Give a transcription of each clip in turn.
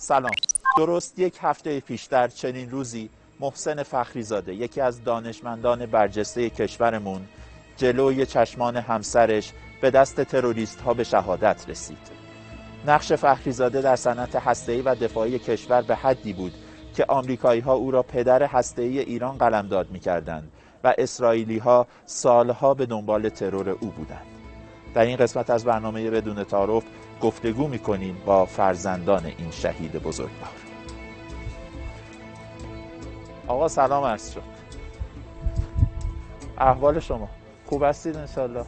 سلام. درست یک هفته پیش در چنین روزی محسن فخریزاده، یکی از دانشمندان برجسته کشورمون، جلوی چشمان همسرش به دست تروریست ها به شهادت رسید. نقش فخریزاده در صنعت هسته‌ای و دفاعی کشور به حدی بود که آمریکایی ها او را پدر هسته‌ای ایران قلمداد می‌کردند و اسرائیلی ها سالها به دنبال ترور او بودند. در این قسمت از برنامه بدون تعارف گفتگو می‌کنیم با فرزندان این شهید بزرگوار. آقا سلام عرض شد. احوال شما خوب هستید انشالله؟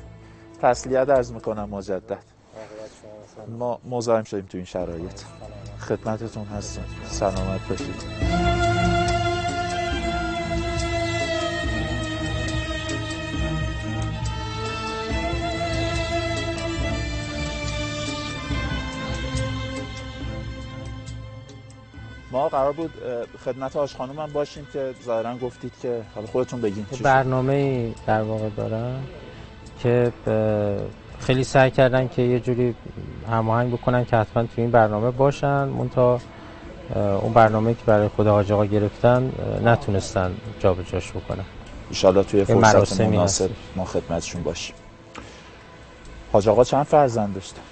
تسلیت عرض میکنم مجدد. ما مزاحم شدیم تو این شرایط. خدمتتون هستم. سلامت باشید. ما قرار بود خدمت آج خانم هم باشیم که ظاهرا گفتید که حالا خودتون بگین چی برنامه در واقع دارن که خیلی سعی کردن که یه جوری هماهنگ بکنن که حتما تو این برنامه باشن، منتها اون برنامه‌ای که برای خود حاج آقا گرفتن نتونستن جابجاش بکنن. ان شاءالله توی فرصت مناسب ما خدمتشون باشیم. حاج آقا چند فرزند داشتن؟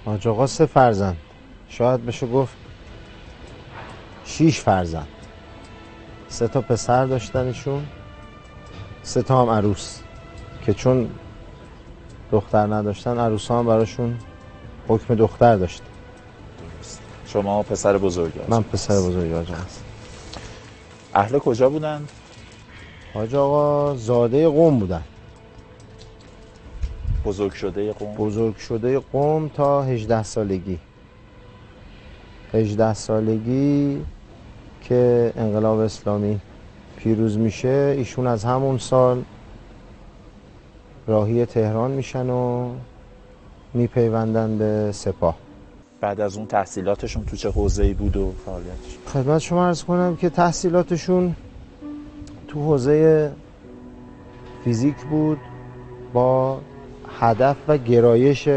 حاج آقا 3 فرزند، شاید بشه گفت 6 فرزند. 3 تا پسر داشتنشون، 3 تا هم عروس که چون دختر نداشتن عروسا هم براشون حکم دختر داشت. شما پسر بزرگی؟ من پسر بزرگی حاج آقا هستم. اهل کجا بودن؟ حاج آقا زاده قم بودن. بزرگ شده قم؟ بزرگ شده قم تا 18 سالگی. 18 سالگی که انقلاب اسلامی پیروز میشه، ایشون از همون سال راهی تهران میشن و میپیوندن به سپاه. بعد از اون تحصیلاتشون تو چه حوزه‌ای بود و فعالیتش؟ خدمت شما عرض کنم که تحصیلاتشون تو حوزه فیزیک بود با هدف و گرایش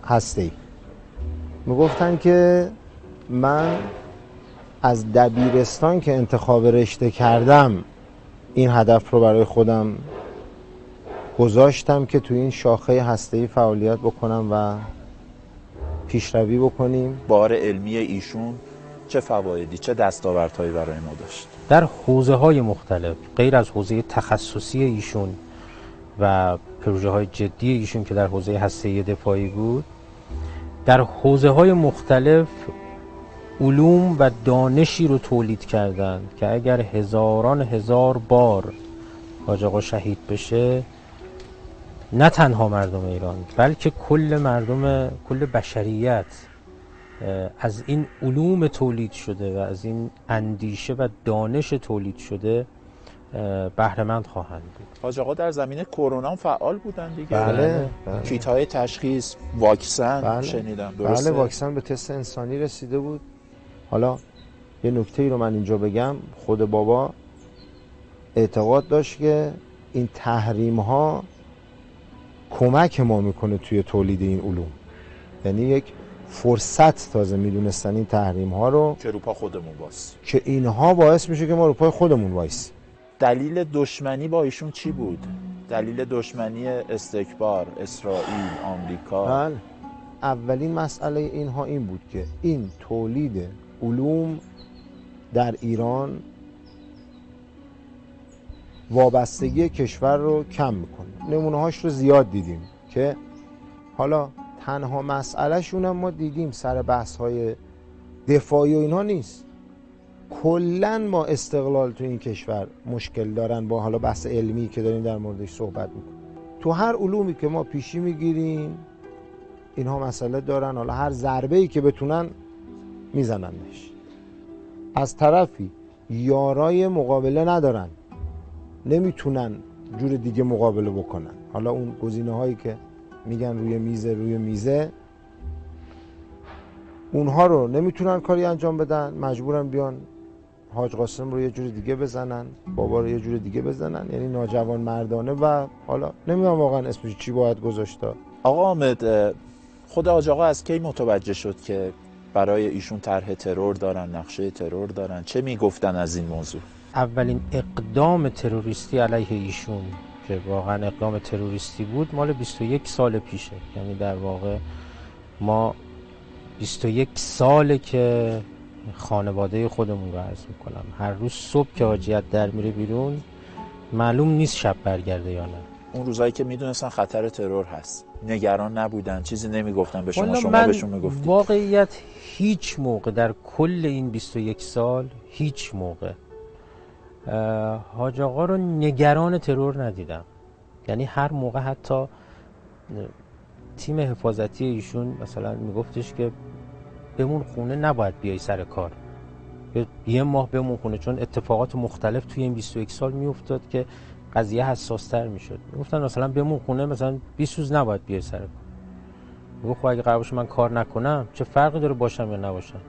هسته‌ای. میگفتن که من از دبیرستان که انتخاب رشته کردم این هدف رو برای خودم گذاشتم که تو این شاخه هسته‌ای فعالیت بکنم و پیشروی بکنیم. بار علمی ایشون چه فوایدی، چه دستاوردهایی برای ما داشت؟ در حوزه‌های مختلف، غیر از حوزه تخصصی ایشون و پروژه‌های جدی ایشون که در حوزه هسته‌ای دفاعی بود، در حوزه‌های مختلف علوم و دانشی رو تولید کردند که اگر هزاران هزار بار حاج آقا شهید بشه، نه تنها مردم ایران بلکه کل مردم، کل بشریت از این علوم تولید شده و از این اندیشه و دانش تولید شده بهره مند خواهند بود. حاج آقا در زمینه کرونا فعال بودن دیگه؟ بله. کیت‌های تشخیص، واکسن شنیدم، درسته؟ بله، واکسن به تست انسانی رسیده بود. حالا یه نکته ای رو من اینجا بگم، خود بابا اعتقاد داشت که این تحریم ها کمک ما میکنه توی تولید این علوم، یعنی یک فرصت تازه میدونستن این تحریم ها رو که رو پا خودمون باس، که اینها باعث میشه که ما رو پای خودمون وایس. دلیل دشمنی با ایشون چی بود؟ دلیل دشمنی استکبار اسرائیل، آمریکا؟ بله، اولین مسئله اینها این بود که این تولید علوم در ایران وابستگی کشور رو کم میکنه. نمونه هاش رو زیاد دیدیم که حالا تنها مسئله شون هم ما دیدیم سر بحث های دفاعی و اینها نیست، کلن ما استقلال تو این کشور مشکل دارن با حالا بحث علمی که داریم در موردش صحبت میکنیم. تو هر علومی که ما پیشی میگیریم اینها مسئله دارن، حالا هر ضربه‌ای که بتونن میزننش. از طرفی یارای مقابله ندارن، نمیتونن جور دیگه مقابله بکنن. حالا اون گزینه‌هایی که میگن روی میزه اونها رو نمیتونن کاری انجام بدن، مجبورن بیان حاج قاسم رو یه جور دیگه بزنن، بابا رو یه جور دیگه بزنن، یعنی ناجوان مردانه و حالا نمیدونم واقعا اسمش چی باید گذاشت. آقا حامد، خود حاج آقا از کی متوجه شد که برای ایشون طرح ترور دارن، نقشه ترور دارن؟ چه میگفتن از این موضوع؟ اولین اقدام تروریستی علیه ایشون که واقعا اقدام تروریستی بود مال 21 سال پیشه. یعنی در واقع ما 21 ساله که خانواده خودمون رو عرض میکنم هر روز صبح که حاجیت در میره بیرون معلوم نیست شب برگرده یا نه. اون روزایی که میدونستن خطر ترور هست نگران نبودن؟ چیزی نمیگفتن به شما بهشون میگفتید؟ واقعیت هیچ موقع در کل این 21 سال هیچ موقع حاج آقا رو نگران ترور ندیدم. یعنی هر موقع حتی تیم حفاظتی ایشون مثلا میگفتش که بمون خونه، نباید بیای سر کار، یه ماه بمون خونه، چون اتفاقات مختلف توی این 21 سال میافتاد که قضیه حساس‌تر میشد. میگفتن مثلا بمون خونه، مثلا 20 روز نباید بیای سر کار. میگفت خب اگه قرار باشه من کار نکنم چه فرقی داره باشم یا نباشم،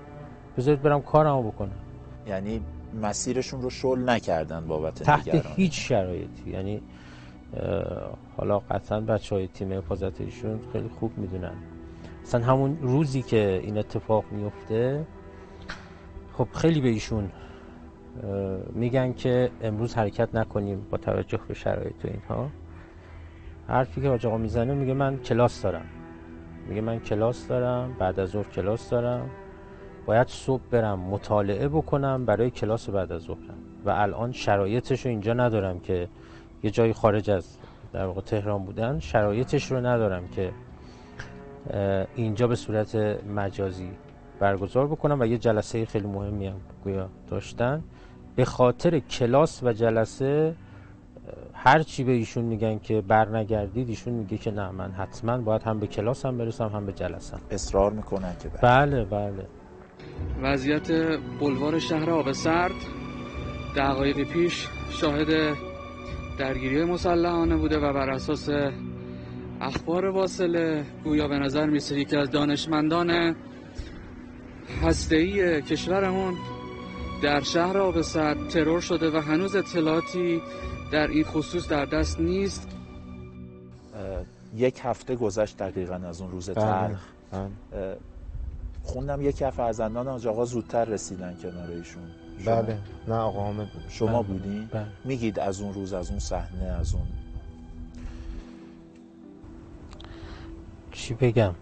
بذارید برم کارمو بکنم. یعنی مسیرشون رو شل نکردن بابت تحت نگرانی؟ هیچ شرایطی. یعنی حالا قطعا بچهای تیم حفاظت ایشون خیلی خوب میدونن، مثلا همون روزی که این اتفاق میفته خب خیلی به ایشون میگن که امروز حرکت نکنیم با توجه به شرایط و اینها. حرفی که حاج آقا میزنه میگه من کلاس دارم، میگه من کلاس دارم، بعد از ظهر کلاس دارم، باید صبح برم مطالعه بکنم برای کلاس بعد از ظهرم و الان شرایطش رو اینجا ندارم که یه جایی خارج از در واقع تهران بودن، شرایطش رو ندارم که اینجا به صورت مجازی برگزار بکنم و یه جلسه خیلی مهمی هم گویا داشتن. به خاطر کلاس و جلسه هر چی به ایشون میگن که برنگردید، ایشون میگه که نه، من حتما باید هم به کلاس هم برسم هم به جلسم. اصرار میکنن که بله بله. وضعیت بلوار شهر آب سرد دقایقی پیش شاهد درگیری مسلحانه بوده و بر اساس اخبار واصله گویا به نظر میسه یکی از دانشمندان هسته‌ای کشورمون در شهر آب سرد ترور شده و هنوز اطلاعاتی در این خصوص در دست نیست. یک هفته گذشت دقیقاً از اون روز تلخ. خوندم یکی از فرزندان حاج آقا زودتر رسیدن کنار ایشون. بله. نه آقا حامد شما بودین؟ میگید از اون روز، از اون صحنه، از اون چی بگم؟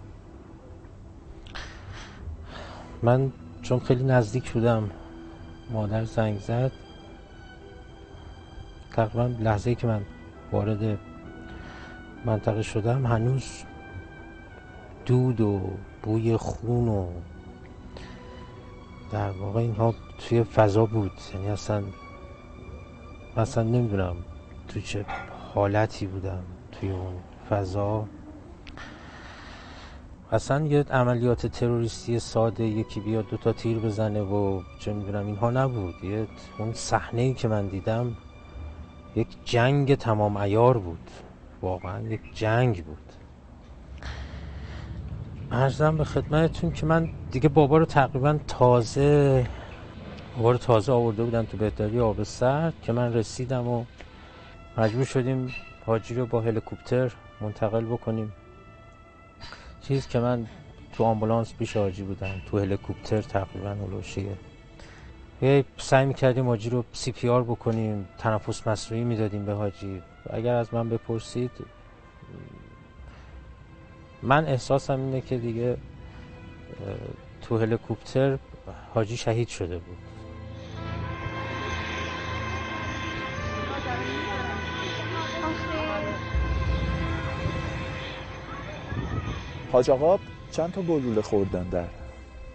من چون خیلی نزدیک بودم، مادر زنگ زد، تقریبا لحظه‌ای که من وارد منطقه شدم هنوز دود و بوی خون و در واقع اینها توی فضا بود. یعنی اصلا نمیدونم تو چه حالتی بودم توی اون فضا. اصلا یه عملیات تروریستی ساده، یکی بیاد 2 تا تیر بزنه و چه میدونم اینها نبود. اون صحنه‌ای که من دیدم یک جنگ تمام عیار بود، واقعا یک جنگ بود. عرضم به خدمتتون که من دیگه بابا رو تقریبا تازه آورده بودن تو بهداری آب سرد که من رسیدم و مجبور شدیم حاجی رو با هلیکوپتر منتقل بکنیم. چیز که من تو آمبولانس پیش حاجی بودم، تو هلیکوپتر تقریبا هلوشیه سعی میکردیم حاجی رو CPR بکنیم، تنفس مصنوعی میدادیم به حاجی. اگر از من بپرسید من احساسم اینه که دیگه تو هلیکوپتر حاجی شهید شده بود. حاج آقا چند تا گلوله خوردن در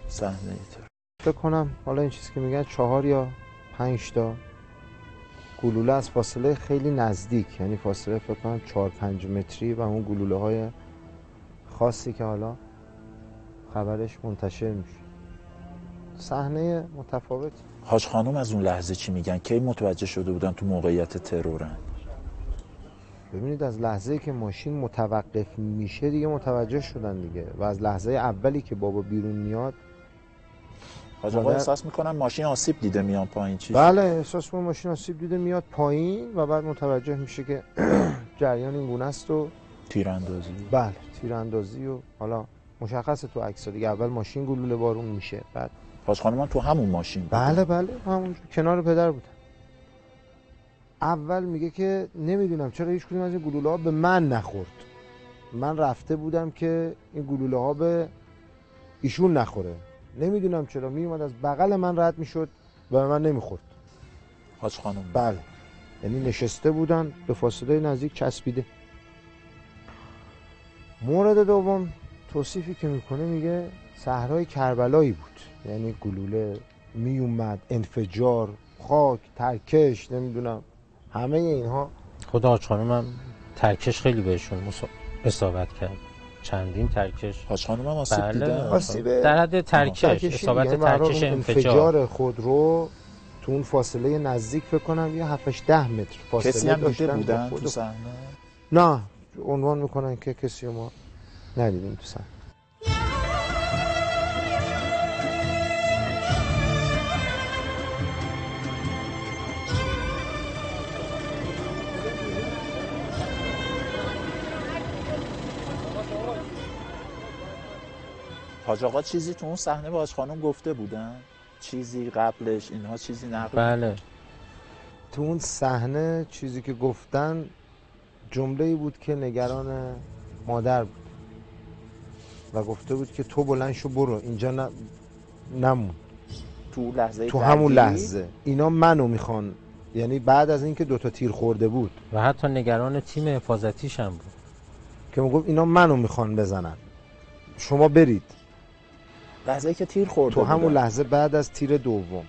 صحنه ترور؟ فکر کنم حالا این چیزی که میگن 4 یا 5 تا گلوله از فاصله خیلی نزدیک، یعنی فاصله فکر کنم 4-5 متری و اون گلوله های خاصی که حالا خبرش منتشر میشه. صحنه متفاوت. حاج خانم از اون لحظه چی میگن؟ کی متوجه شده بودن تو موقعیت ترورن؟ ببینید از لحظه‌ای که ماشین متوقف میشه دیگه متوجه شدن دیگه، و از لحظه اولی که بابا بیرون میاد حاج آقا احساس میکنن ماشین آسیب دیده میاد پایین. چیز؟ بله احساس میکنن ماشین آسیب دیده میاد پایین و بعد متوجه میشه که جریان این گونه است و تیراندازی. بله تیراندازی و حالا مشخصه تو عکس دیگه، اول ماشین گلوله بارون میشه، بعد حاج خانم تو همون ماشین بود؟ بله همونجا کنار پدر بودن. اول میگه که نمیدونم چرا هیچ کدوم از این گلوله ها به من نخورد. من رفته بودم که این گلوله ها به ایشون نخوره، نمیدونم چرا میومد از بغل من رد میشد و به من نمیخورد. حاج خانم بله، یعنی نشسته بودن به فاصله نزدیک چسبیده. مورد دوم توصیفی که میکنه میگه صحرای کربلایی بود، یعنی گلوله میومد، انفجار، خاک، ترکش، نمیدونم همه اینها. خود حاج خانم هم ترکش خیلی بهشون اصابت کرد، چندین ترکش. حاج خانم هم آسیب بله. دیدن؟ آسیب در حد ترکش، اصابت یعنی ترکش، انفجار خودرو تو اون فاصله نزدیک فکر کنم یه 7-8 متر فاصله کسی هم داشتن دیده بودن خود تو صحنه؟ نه، عنوان میکنن که کسی ما ندیدیم تو صحنه. حاج آقا چیزی تو اون صحنه به حاج خانم گفته بودن؟ چیزی قبلش اینها چیزی نقل؟ بله. تو اون صحنه چیزی که گفتن جمله‌ای بود که نگران مادر بود و گفته بود که تو بلند شو برو اینجا، نمون. تو لحظه تو همون لحظه اینا منو میخوان، یعنی بعد از اینکه 2 تیر خورده بود و حتی نگران تیم حفاظتیش هم بود که میگفت اینا منو میخوان بزنن، شما برید. لحظه‌ای که تیر خورده تو همون بودن. لحظه بعد از تیر دوم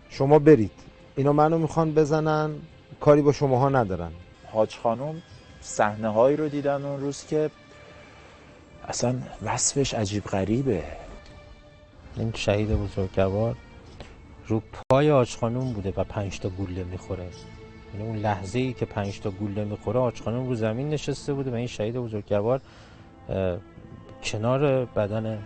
شما برید، اینا منو میخوان بزنن، کاری با شماها ندارن. حاج خانم صحنه هایی رو دیدن اون روز که اصلا وصفش عجیب غریبه. این شهید بزرگوار رو پای حاج خانم بوده و 5 تا گوله میخوره، یعنی اون لحظه ای که 5 تا گوله میخوره حاج خانم رو زمین نشسته بوده و این شهید بزرگوار کنار بدن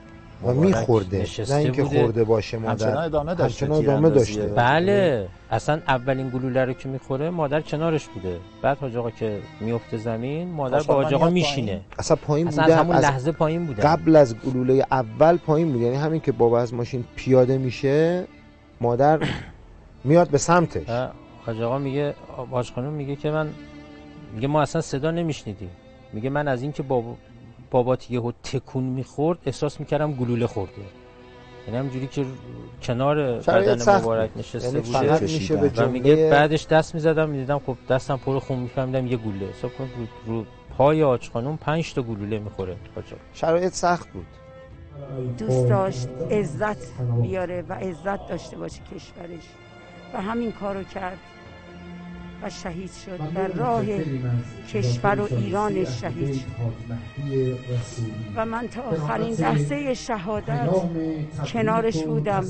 و میخورده، نه اینکه خورده باشه مادر. همچنان ادامه داشته. همچنان ادامه داشته. بله، اصلا اولین گلوله رو که میخوره مادر کنارش بوده، بعد حاج آقا که میفته زمین مادر با حاج آقا میشینه. اصلا پایین اصلا بوده، از همون لحظه پایین بوده، قبل از گلوله اول پایین بود، یعنی همین که بابا از ماشین پیاده میشه مادر میاد به سمتش. حاج آقا میگه، حاج خانم میگه که میگه ما اصلا صدا نمیشنیدیم، میگه من از اینکه بابات یهو تکون میخورد احساس میکردم گلوله خورده، یعنی همجوری که کنار بدن مبارک نشسته یعنی بوده میشه به و میگه بعدش دست میزدم میدیدم خب دستم پر خون، میفهمیدم یه گلوله. حساب کن رو پای حاج خانم 5 تا گلوله میخوره. شرایط سخت بود. دوست داشت عزت بیاره و عزت داشته باشه کشورش و همین کارو کرد و شهید شد در راه کشور و ایران شهید شد و من تا آخرین لحظه شهادت کنارش بودم.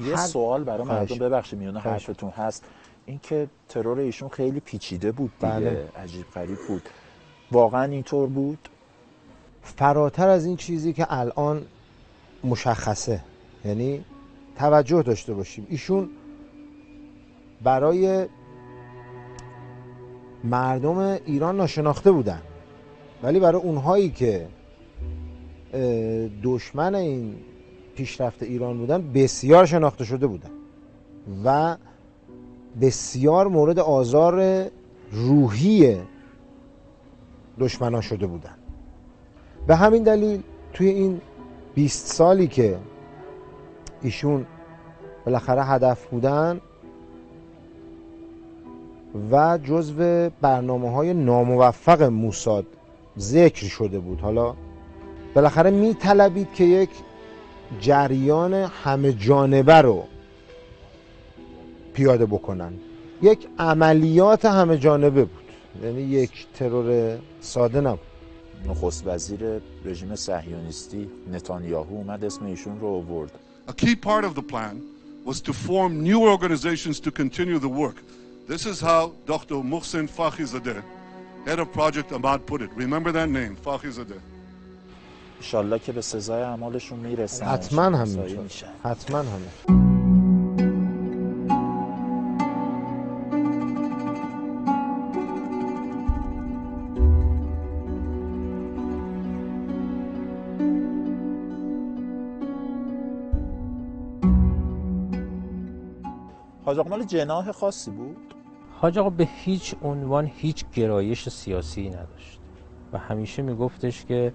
یه سوال برای مردم، ببخشید میونه حرفتون هست، این که ترور ایشون خیلی پیچیده بود دیگه. بله. عجیب غریب بود. واقعا اینطور بود؟ فراتر از این چیزی که الان مشخصه، یعنی توجه داشته باشیم ایشون برای مردم ایران ناشناخته بودن، ولی برای اونهایی که دشمن این پیشرفت ایران بودن بسیار شناخته شده بودن و بسیار مورد آزار روحی دشمنا شده بودن. به همین دلیل توی این 20 سالی که ایشون بالاخره هدف بودن و جزو برنامه‌های ناموفق موساد ذکر شده بود، حالا بالاخره می‌طلبید که یک جریان همه جانبه رو پیاده بکنن، یک عملیات همه جانبه بود، یعنی یک ترور ساده نبود. نخست وزیر رژیم صهیونیستی نتانیاهو اومد اسم ایشون رو آورد. A key part of the plan was to form new organizations to continue the work. This is how Dr. Mohsen Fakhrizadeh, head of Project Ahmad, put it. Remember that name, Fakhrizadeh. انشالله که به سزای اعمالشون میرسن. حتما همینطور، حتما همین. حاج آقا مال جناح خاصی بود؟ حاج آقا به هیچ عنوان هیچ گرایش سیاسی نداشت و همیشه میگفتش که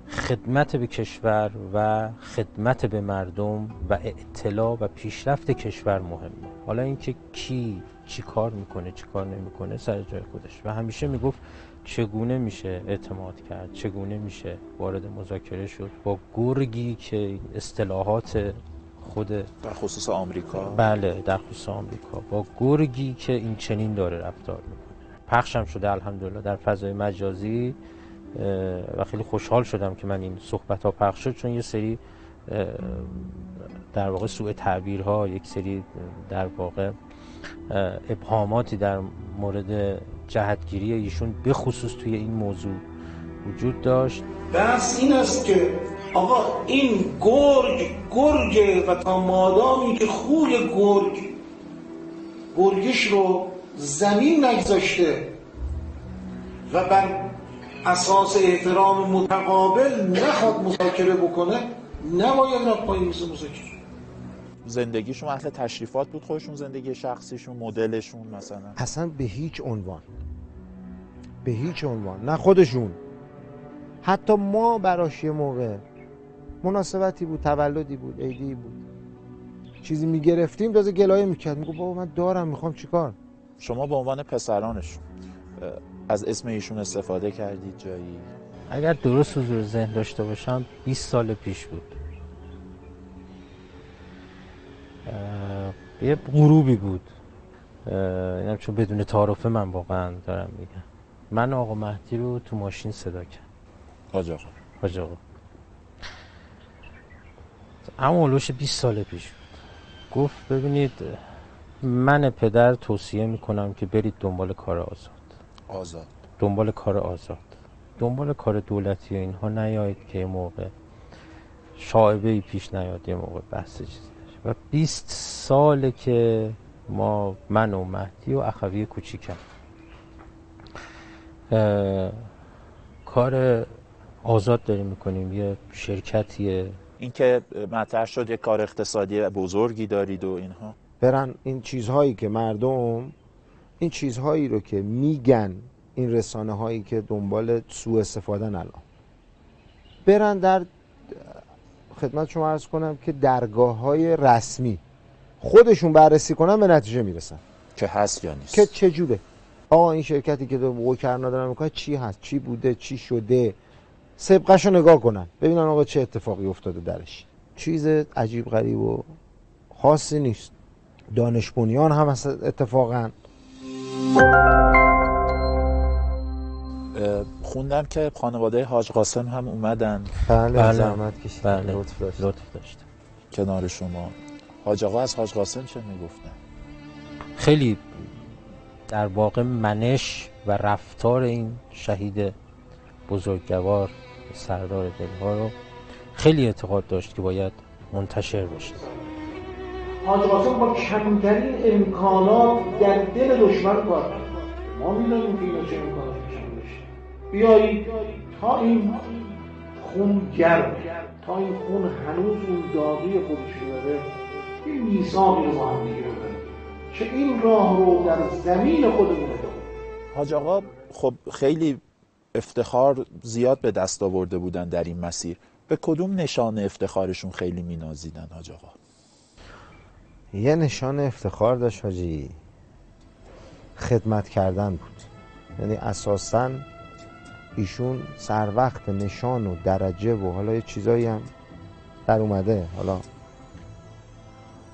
خدمت به کشور و خدمت به مردم و اطلاع و پیشرفت کشور مهمه. حالا اینکه کی چی کار میکنه چی کار نمیکنه سر جای خودش و همیشه میگفت چگونه میشه اعتماد کرد، چگونه میشه وارد مذاکره شد با گرگی که اصطلاحات خود در خصوص آمریکا. بله در خصوص آمریکا، با گرگی که این چنین داره رفتار میکنه. پخشم شده الحمدلله در فضای مجازی و خیلی خوشحال شدم که من این صحبت ها پخش شد، چون یه سری در واقع سوء تعبیرها، یک سری در واقع ابهاماتی در مورد جهتگیری ایشون به خصوص توی این موضوع وجود داشت. بحث این است که آقا این گرگ و تا مادامی که خوی گرگش رو زمین نگذاشته و بر اساس احترام متقابل نخواد مذاکره بکنه، نباید رفت پای میز مذاکره. زندگیشون اهل تشریفات بود خودشون، زندگی شخصیشون، مدلشون مثلا؟ اصلا به هیچ عنوان، به هیچ عنوان، نه خودشون. حتی ما براش یه موقع مناسبتی بود، تولدی بود، عیدی بود، چیزی میگرفتیم تازه گلایه میکرد، میگو بابا من دارم میخوام چیکار. شما به عنوان پسرانشون از اسم ایشون استفاده کردید جایی؟ اگر درست حضور ذهن داشته باشم 20 سال پیش بود. یه غروبی بود، اینم چون بدون تعارف من واقعا دارم میگم. من آقا مهدی رو تو ماشین صدا کرد. حاج آقا اما اولوش 20 سال پیش بود. گفت ببینید من پدر توصیه میکنم که برید دنبال کار آزاد، دنبال کار آزاد، دنبال کار دولتی و اینها نیایید که یه موقع شائبه‌ای پیش نیاد، یه موقع بحث چیزی نشه. و 20 ساله که من و مهدی و اخوی کوچیکم کار آزاد داریم میکنیم، یه شرکتیه. این که مطرح شد یه کار اقتصادی بزرگی دارید و اینها، برن این چیزهایی که مردم، این چیزهایی رو که میگن این رسانه هایی که دنبال سوء استفاده الان، برن در خدمت شما عرض کنم که درگاه های رسمی خودشون بررسی کنن، به نتیجه میرسن که هست یا نیست، که چجوره. آقا این شرکتی که دو کرنا دارن میکنه چی هست، چی بوده، چی شده، سابقه‌شو نگاه کنن ببینن آقا چه اتفاقی افتاده درش. چیز عجیب غریب و خاصی نیست. دانش بنیان هم هست اتفاقا. خوندم که خانواده حاج قاسم هم اومدن. بله زحمت کشیدن. بله. لطف داشت کنار شما. حاج آقا از حاج قاسم چه میگفتن؟ خیلی در واقع منش و رفتار این شهید بزرگوار سردار دلها رو خیلی اعتقاد داشت که باید منتشر بشه. حاج قاسم با کمترین امکانات در دل دشمن کار کرد. ما میدونیم که اینا چه امکاناتی کم بشه. بیایید تا این خون گرم، تا این خون هنوز اون داغی خودش داره، این میثاقی رو با هم دیگه بزنیم که این راه رو در زمین خودمون ادامه. حاج آقا خب خیلی افتخار زیاد به دست آورده بودن در این مسیر. به کدوم نشانه افتخارشون خیلی مینازیدن حاج آقا؟ یه نشان افتخار داشت حاجی، خدمت کردن بود. یعنی اساساً ایشون سر وقت نشان و درجه و حالا یه چیزایی هم در اومده، حالا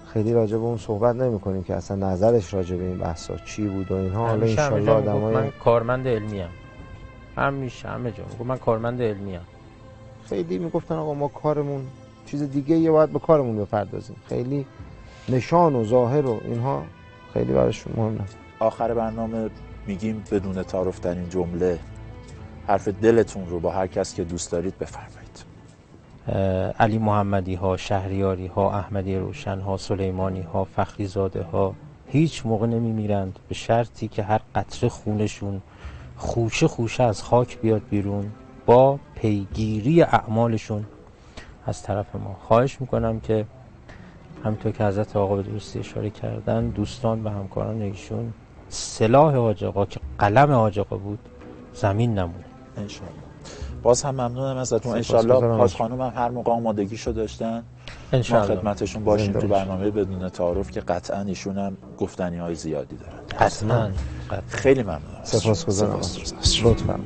خیلی راجع به اون صحبت نمی کنیم که اصلا نظرش راجع به این بحثا چی بود و اینها. حالا انشالله آدمای من کارمند علمی ام، همیشه همه جا من کارمند علمی ام. خیلی میگفتن آقا ما کارمون چیز دیگه یه، باید به کارمون بپردازیم. خیلی نشان و ظاهر و اینها خیلی براشون مهم نه. آخر برنامه میگیم بدون تعارف ترین جمله حرف دلتون رو با هر کس که دوست دارید بفرمایید. علی محمدی ها، شهریاری ها، احمدی روشن ها، سلیمانی ها، فخری زاده ها هیچ موقع نمیمیرند به شرطی که هر قطره خونشون خوشه خوشه از خاک بیاد بیرون با پیگیری اعمالشون از طرف ما. خواهش میکنم که همونطور که حضرت آقا به درستی اشاره کردن، دوستان و همکاران ایشون سلاح حاج آقا که قلم حاج آقا بود زمین نمونه. انشالله. باز هم ممنونم ازتون. انشالله حاج خانم هم هر موقع آمادگیشو داشتن ما خدمتشون باشیم تو برنامه بدون تعارف که قطعا ایشون هم گفتنی های زیادی دارن. حتما. خیلی ممنونم. سپاسگزارم. لطفا.